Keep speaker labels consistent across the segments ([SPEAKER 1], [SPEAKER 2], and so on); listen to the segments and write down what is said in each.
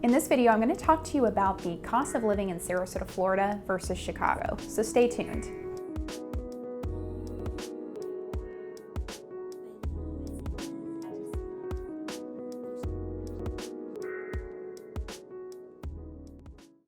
[SPEAKER 1] In this video, I'm going to talk to you about the cost of living in Sarasota, Florida versus Chicago, so stay tuned.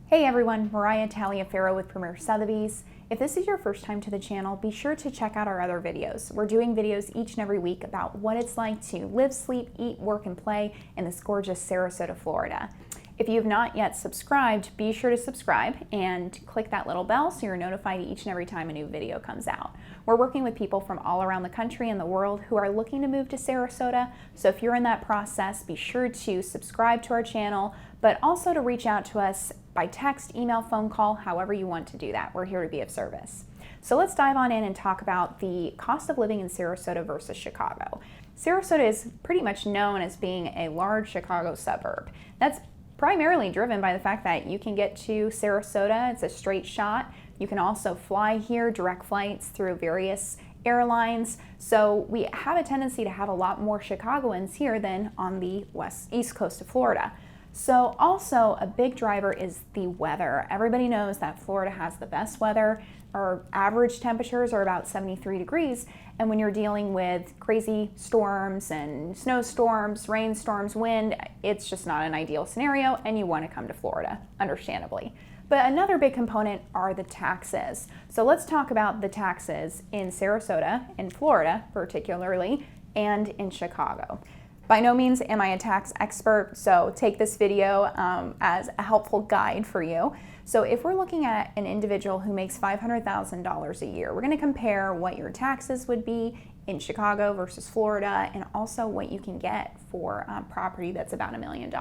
[SPEAKER 1] Hey everyone, Moriah Taliaferro with Premier Sotheby's. If this is your first time to the channel, be sure to check out our other videos. We're doing videos each and every week about what it's like to live, sleep, eat, work, and play in this gorgeous Sarasota, Florida. If you have not yet subscribed, be sure to subscribe and click that little bell so you're notified each and every time a new video comes out. We're working with people from all around the country and the world who are looking to move to Sarasota, so if you're in that process, be sure to subscribe to our channel, but also to reach out to us by text, email, phone call, however you want to do that. We're here to be of service. So let's dive on in and talk about the cost of living in Sarasota versus Chicago. Sarasota is pretty much known as being a large Chicago suburb. That's primarily driven by the fact that you can get to Sarasota, it's a straight shot. You can also fly here, direct flights through various airlines. So we have a tendency to have a lot more Chicagoans here than on the east coast of Florida. So also a big driver is the weather. Everybody knows that Florida has the best weather. Our average temperatures are about 73 degrees. And when you're dealing with crazy storms and snowstorms, rainstorms, wind, it's just not an ideal scenario and you want to come to Florida, understandably. But another big component are the taxes. So let's talk about the taxes in Sarasota, in Florida particularly, and in Chicago. By no means am I a tax expert, so take this video as a helpful guide for you. So if we're looking at an individual who makes $500,000 a year, we're going to compare what your taxes would be in Chicago versus Florida, and also what you can get for property that's about $1 million.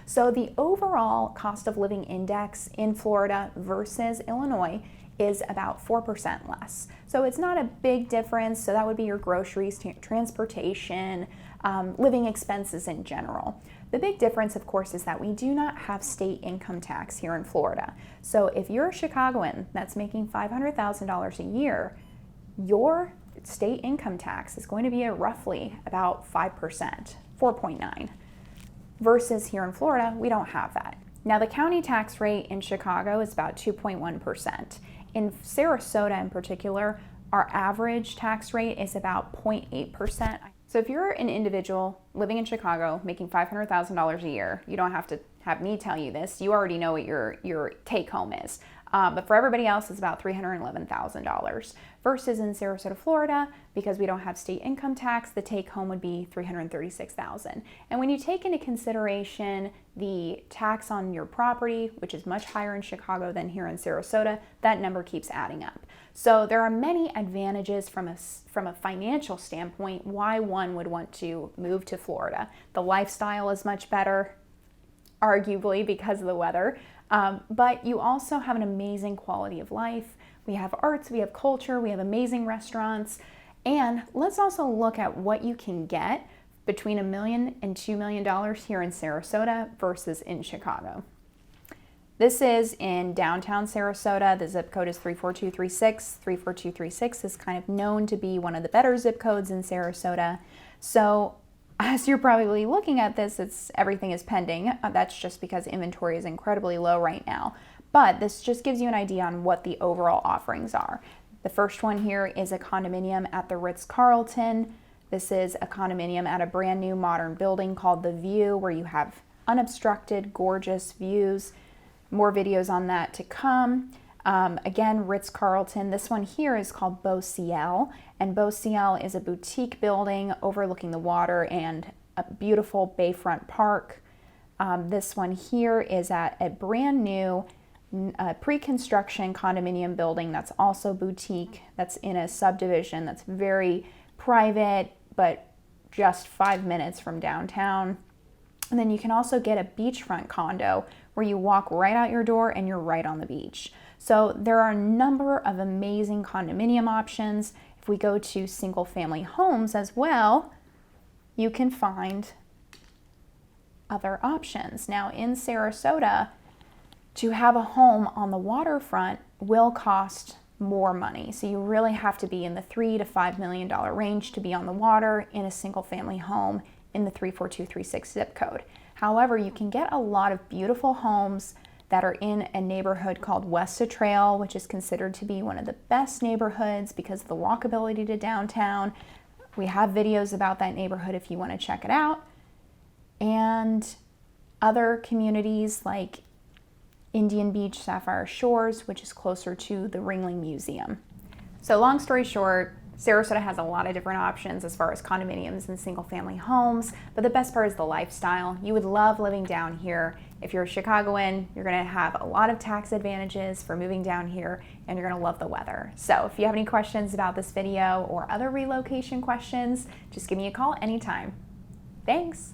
[SPEAKER 1] So the overall cost of living index in Florida versus Illinois is about 4% less. So it's not a big difference. So that would be your groceries, transportation, living expenses in general. The big difference, of course, is that we do not have state income tax here in Florida. So if you're a Chicagoan that's making $500,000 a year, your state income tax is going to be roughly about 5%, 4.9. Versus here in Florida, we don't have that. Now the county tax rate in Chicago is about 2.1%. In Sarasota in particular, our average tax rate is about 0.8%. So if you're an individual living in Chicago making $500,000 a year, you don't have to have me tell you this, you already know what your take home is. But for everybody else, it's about $311,000. Versus in Sarasota, Florida, because we don't have state income tax, the take home would be $336,000. And when you take into consideration the tax on your property, which is much higher in Chicago than here in Sarasota, that number keeps adding up. So there are many advantages from a financial standpoint why one would want to move to Florida. The lifestyle is much better, arguably because of the weather. But you also have an amazing quality of life. We have arts, we have culture, we have amazing restaurants. And let's also look at what you can get between $1 million and $2 million here in Sarasota versus in Chicago. This is in downtown Sarasota. The zip code is 34236. 34236 is kind of known to be one of the better zip codes in Sarasota. So as you're probably looking at this, everything is pending. That's just because inventory is incredibly low right now. But this just gives you an idea on what the overall offerings are. The first one here is a condominium at the Ritz-Carlton. This is a condominium at a brand new modern building called The View, where you have unobstructed, gorgeous views. More videos on that to come. Again, Ritz-Carlton. This one here is called Beau Ciel, and Beau Ciel is a boutique building overlooking the water and a beautiful bayfront park. This one here is at a brand new pre-construction condominium building that's also boutique, that's in a subdivision that's very private, but just 5 minutes from downtown. And then you can also get a beachfront condo where you walk right out your door and you're right on the beach. So there are a number of amazing condominium options. If we go to single family homes as well, you can find other options. Now in Sarasota, to have a home on the waterfront will cost more money. So you really have to be in the $3 to $5 million range to be on the water in a single family home in the 34236 zip code. However, you can get a lot of beautiful homes that are in a neighborhood called West Trail, which is considered to be one of the best neighborhoods because of the walkability to downtown. We have videos about that neighborhood if you want to check it out. And other communities like Indian Beach, Sapphire Shores, which is closer to the Ringling Museum. So long story short, Sarasota has a lot of different options as far as condominiums and single family homes, but the best part is the lifestyle. You would love living down here. If you're a Chicagoan, you're gonna have a lot of tax advantages for moving down here, and you're gonna love the weather. So if you have any questions about this video or other relocation questions, just give me a call anytime. Thanks.